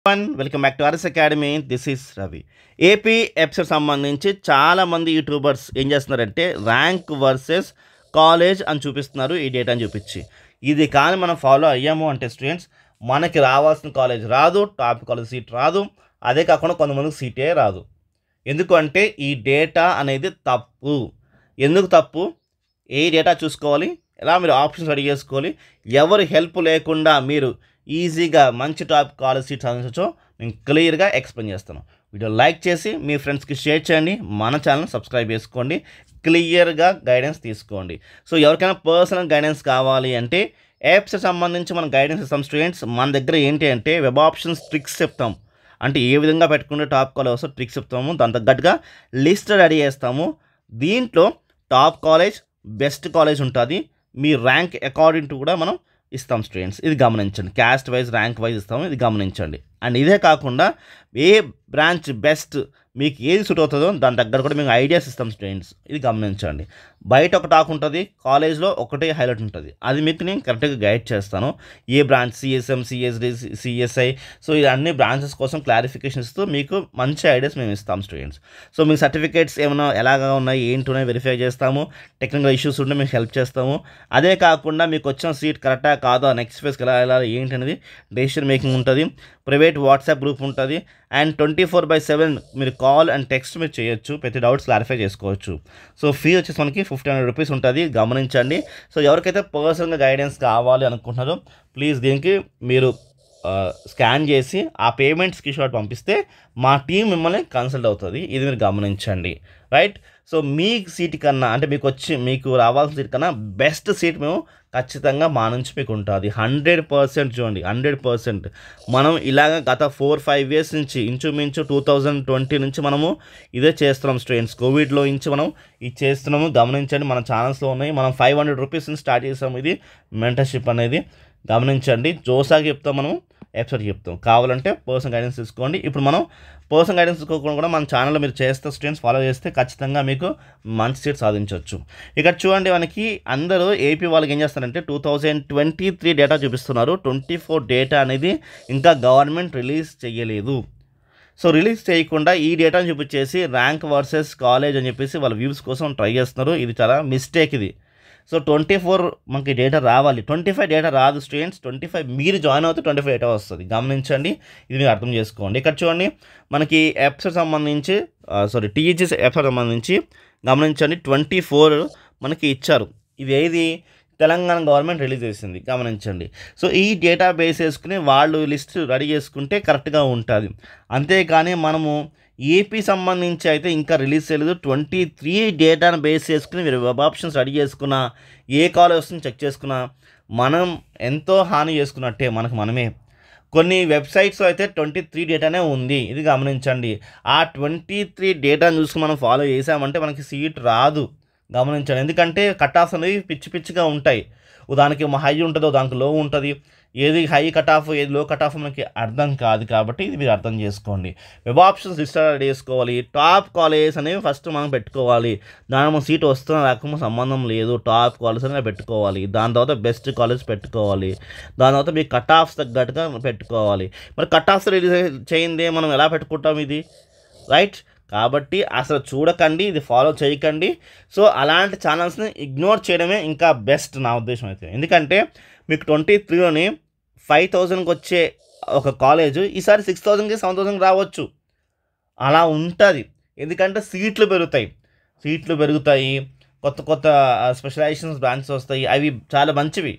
Welcome back to RS academy. This is Ravi. AP episode సంబంధించి చాలామంది YouTubers ఏం చేస్తున్నారంటే ర్యాంక్ వర్సెస్ కాలేజ్ అని చూపిస్తున్నారు, ఈ డేటా అని చూపించి. ఇది కానీ మనం ఫాలో అయ్యాము అంటే స్టూడెంట్స్ మనకి రావాల్సిన కాలేజ్ రాదు, టాప్ కాలేజ్ సీట్ రాదు, అదే కాకుండా కొంతమందికి సీటే రాదు. ఎందుకు అంటే ఈ డేటా అనేది తప్పు. ఎందుకు తప్పు? ఏ డేటా చూసుకోవాలి, ఎలా మీరు ఆప్షన్స్ రెడీ చేసుకోవాలి, ఎవరి హెల్ప్ లేకుండా మీరు ఈజీగా మంచి టాప్ కాలేజ్ సీట్ సాధించవచ్చో నేను క్లియర్గా ఎక్స్ప్లెయిన్ చేస్తాను. వీడియో లైక్ చేసి మీ ఫ్రెండ్స్కి షేర్ చేయండి, మన ఛానల్ సబ్స్క్రైబ్ చేసుకోండి, క్లియర్గా గైడెన్స్ తీసుకోండి. సో ఎవరికైనా పర్సనల్ గైడెన్స్ కావాలి అంటే యాప్స్ సంబంధించి మనం గైడెన్స్ ఇస్తాం స్టూడెంట్స్. మన దగ్గర ఏంటి అంటే వెబ్ ఆప్షన్స్ ట్రిక్స్ చెప్తాం, అంటే ఏ విధంగా పెట్టుకుంటే టాప్ కాలేజ్ వస్తే ట్రిక్స్ చెప్తాము, దాని తగ్గట్టుగా లిస్ట్ రెడీ చేస్తాము. దీంట్లో టాప్ కాలేజ్, బెస్ట్ కాలేజ్ ఉంటుంది, మీ ర్యాంక్ అకార్డింగ్ టు కూడా మనం ఇస్తాం స్టూడెంట్స్. ఇది గమనించండి, క్యాస్ట్ వైజ్ ర్యాంక్ వైజ్ ఇస్తాము, ఇది గమనించండి. అండ్ ఇదే కాకుండా ఏ బ్రాంచ్ బెస్ట్, మీకు ఏది సూట్ అవుతుందో దాని దగ్గర కూడా మేము ఐడియాస్ ఇస్తాం స్టూడెంట్స్, ఇది గమనించండి. బయట ఒక టాక్ ఉంటుంది, కాలేజ్లో ఒకటే హైలైట్ ఉంటుంది, అది మీకు నేను కరెక్ట్గా గైడ్ చేస్తాను. ఏ branch, CSM, CSD, CSI, so ఇది అన్ని బ్రాంచెస్ కోసం క్లారిఫికేషన్ ఇస్తూ మీకు మంచి ఐడియాస్ మేము ఇస్తాం స్టూడెంట్స్. సో మీ సర్టిఫికేట్స్ ఏమైనా ఎలాగా ఉన్నాయి, ఏంటి ఉన్నాయి వెరిఫై చేస్తాము, టెక్నికల్ ఇష్యూస్ ఉంటే మీకు హెల్ప్ చేస్తాము. అదే కాకుండా మీకు వచ్చిన సీట్ కరెక్టా కాదా, నెక్స్ట్ ఫేస్కి ఎలా వెళ్ళాలి ఏంటి అనేది డెసిషన్ మేకింగ్ ఉంటుంది. ప్రైవేట్ వాట్సాప్ గ్రూప్ ఉంటుంది, అండ్ 24/7 మీరు కాల్ అండ్ టెక్స్ట్ మీరు చేయొచ్చు, ప్రతి డౌట్స్ క్లారిఫై చేసుకోవచ్చు. సో ఫీ వచ్చేసి మనకి 1500 రూపీస్ ఉంటుంది, గమనించండి. సో ఎవరికైతే పర్సనల్గా గైడెన్స్ కావాలి అనుకుంటున్నారో ప్లీజ్ దీనికి మీరు స్కాన్ చేసి ఆ పేమెంట్ స్క్రీన్ షాట్ పంపిస్తే మా టీం మిమ్మల్ని కన్సల్ట్ అవుతుంది, ఇది మీరు గమనించండి. రైట్? సో మీ సీట్ కన్నా, అంటే మీకు రావాల్సిన సీట్ కన్నా బెస్ట్ సీట్ మేము ఖచ్చితంగా మా నుంచి మీకు ఉంటుంది 100%. చూడండి, 100% మనం ఇలాగ గత 4-5 ఇయర్స్ నుంచి ఇంచుమించు 2020 నుంచి మనము ఇదే చేస్తున్నాం స్టూడెంట్స్. కోవిడ్లో నుంచి మనం ఇది చేస్తున్నాము, గమనించండి. మన ఛానల్స్లో ఉన్నాయి, మనం 500 రూపీస్ నుంచి స్టార్ట్ చేసాము ఇది మెంటర్షిప్ అనేది, గమనించండి. జోసాకి చెప్తాం, మనం ఎపిసోడ్కి చెప్తాం. కావాలంటే పర్సనల్ గైడెన్స్ తీసుకోండి. ఇప్పుడు మనం పర్సనల్ గైడెన్స్ తీసుకోకుండా కూడా మన ఛానల్లో మీరు చేస్తే స్టూడెంట్స్ ఫాలో చేస్తే ఖచ్చితంగా మీకు మంచి సీట్ సాధించవచ్చు. ఇక్కడ చూడండి, మనకి అందరూ ఏపీ వాళ్ళకి ఏం చేస్తారంటే 2023 డేటా చూపిస్తున్నారు, 24 డేటా అనేది ఇంకా గవర్నమెంట్ రిలీజ్ చేయలేదు. సో రిలీజ్ చేయకుండా ఈ డేటాను చూపించేసి ర్యాంక్ వర్సెస్ కాలేజ్ అని చెప్పేసి వాళ్ళ వ్యూస్ కోసం ట్రై చేస్తున్నారు. ఇది చాలా మిస్టేక్ ఇది. సో 24 మనకి డేటా రావాలి, 25 డేటా రాదు స్టూడెంట్స్. 25 మీరు జాయిన్ అవుతే 25 డేటా వస్తుంది, గమనించండి. ఇది మీరు అర్థం చేసుకోండి. ఇక్కడ చూడండి, మనకి ఎపిసోడ్ సంబంధించి టీజీసీ ఎపిసోడ్ సంబంధించి గమనించండి 24 మనకి ఇచ్చారు. ఇది ఏది తెలంగాణ గవర్నమెంట్ రిలీజ్ చేసింది, గమనించండి. సో ఈ డేటా బేస్ వేసుకుని వాళ్ళు లిస్ట్ రెడీ చేసుకుంటే కరెక్ట్గా ఉంటుంది. అంతేకాని మనము ఏపీ సంబంధించి అయితే ఇంకా రిలీజ్ చేయలేదు. 23 డేటాను బేస్ చేసుకుని మీరు వెబ్ ఆప్షన్స్ రెడీ చేసుకున్నా, ఏ కాలేజ్ వస్తుందో చెక్ చేసుకున్నా మనం ఎంతో హాని చేసుకున్నట్టే మనమే. కొన్ని వెబ్సైట్స్ అయితే 23 డేటానే ఉంది, ఇది గమనించండి. ఆ 23 డేటాను చూసుకుని మనం ఫాలో చేసామంటే మనకి సీట్ రాదు, గమనించండి. ఎందుకంటే కట్ ఆఫ్స్ అనేవి పిచ్చిగా ఉంటాయి. దానికి హై ఉంటుందో దానికి లో ఉంటుంది, ఏది హై కట్ ఆఫ్ ఏది లో కట్ ఆఫ్ మనకి అర్థం కాదు. కాబట్టి ఇది మీరు అర్థం చేసుకోండి. వెబ్ ఆప్షన్స్ లిస్ట్ చేసుకోవాలి, టాప్ కాలేజ్ అనేవి ఫస్ట్ మనం పెట్టుకోవాలి. దాని మన సీట్ వస్తున్న రాకుండా సంబంధం లేదు, టాప్ కాలేజ్ అనేది పెట్టుకోవాలి. దాని తర్వాత బెస్ట్ కాలేజ్ పెట్టుకోవాలి, దాని తర్వాత మీ కట్ ఆఫ్స్ తగ్గట్టుగా పెట్టుకోవాలి. మరి కట్ ఆఫ్స్ రిలీజ్ చేయిందే మనం ఎలా పెట్టుకుంటాం ఇది? రైట్? కాబట్టి అసలు చూడకండి, ఇది ఫాలో చేయకండి. సో అలాంటి ఛానల్స్ని ఇగ్నోర్ చేయడమే ఇంకా బెస్ట్ నా ఉద్దేశం అయితే. ఎందుకంటే మీకు 23లోని 5000కి వచ్చే ఒక కాలేజు ఈసారి 6000కి 7000కి రావచ్చు, అలా ఉంటుంది. ఎందుకంటే సీట్లు పెరుగుతాయి, కొత్త స్పెషలైజేషన్స్ బ్రాంచెస్ వస్తాయి, అవి చాలా మంచివి.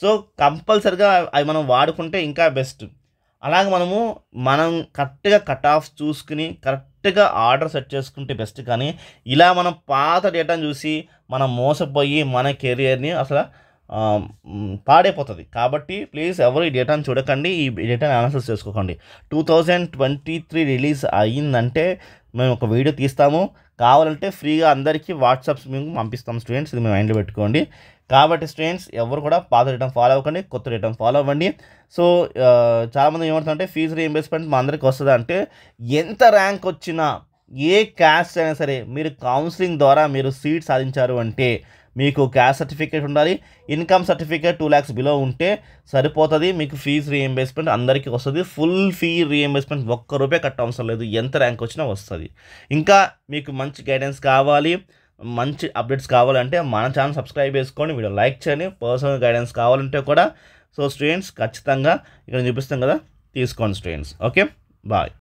సో కంపల్సరిగా అవి మనం వాడుకుంటే ఇంకా బెస్ట్. అలాగే మనం కరెక్ట్గా కట్ ఆఫ్ చూసుకుని కరెక్ట్గా ఆర్డర్ సెట్ చేసుకుంటే బెస్ట్. కానీ ఇలా మనం పాత డేటాను చూసి మనం మోసపోయి మన కెరియర్ని అసలు పాడైపోతుంది. కాబట్టి ప్లీజ్ ఎవరు ఈ డేటాను చూడకండి, ఈ డేటాని అనాలిసిస్ చేసుకోకండి. 2023 రిలీజ్ అయ్యిందంటే మేము ఒక వీడియో తీస్తాము, కావాలంటే ఫ్రీగా అందరికీ వాట్సాప్స్ మేము పంపిస్తాం స్టూడెంట్స్, ఇది మేము మైండ్లో పెట్టుకోండి. కాబట్టి స్టూడెంట్స్ ఎవరు కూడా పాత డేటా ఫాలో అవ్వకండి, కొత్త డేటా ఫాలో అవ్వండి. సో చాలామంది ఏమంటారంటే ఫీజు రీయింబర్స్మెంట్ మా అందరికి వస్తుంది అంటే, ఎంత ర్యాంక్ వచ్చినా ఏ క్యాస్ట్ అయినా సరే మీరు కౌన్సిలింగ్ ద్వారా మీరు సీట్ సాధించారు అంటే మీకు క్యాస్ట్ సర్టిఫికేట్ ఉండాలి, ఇన్కమ్ సర్టిఫికేట్ 2 lakhs బిలో ఉంటే సరిపోతుంది. మీకు ఫీజు రీఎంబర్స్మెంట్ అందరికీ వస్తుంది. ఫుల్ ఫీ రీఎంబర్స్మెంట్ ₹1 కట్టవసరం లేదు, ఎంత ర్యాంక్ వచ్చినా వస్తుంది. ఇంకా మీకు మంచి గైడెన్స్ కావాలి, మంచి అప్డేట్స్ కావాలంటే మన ఛానల్ సబ్స్క్రైబ్ చేసుకోండి, వీడియో లైక్ చేయండి. పర్సనల్ గైడెన్స్ కావాలంటే కూడా సో స్టూడెంట్స్ ఖచ్చితంగా ఇక్కడ చూపిస్తాం కదా, తీసుకోండి స్టూడెంట్స్. Okay, bye.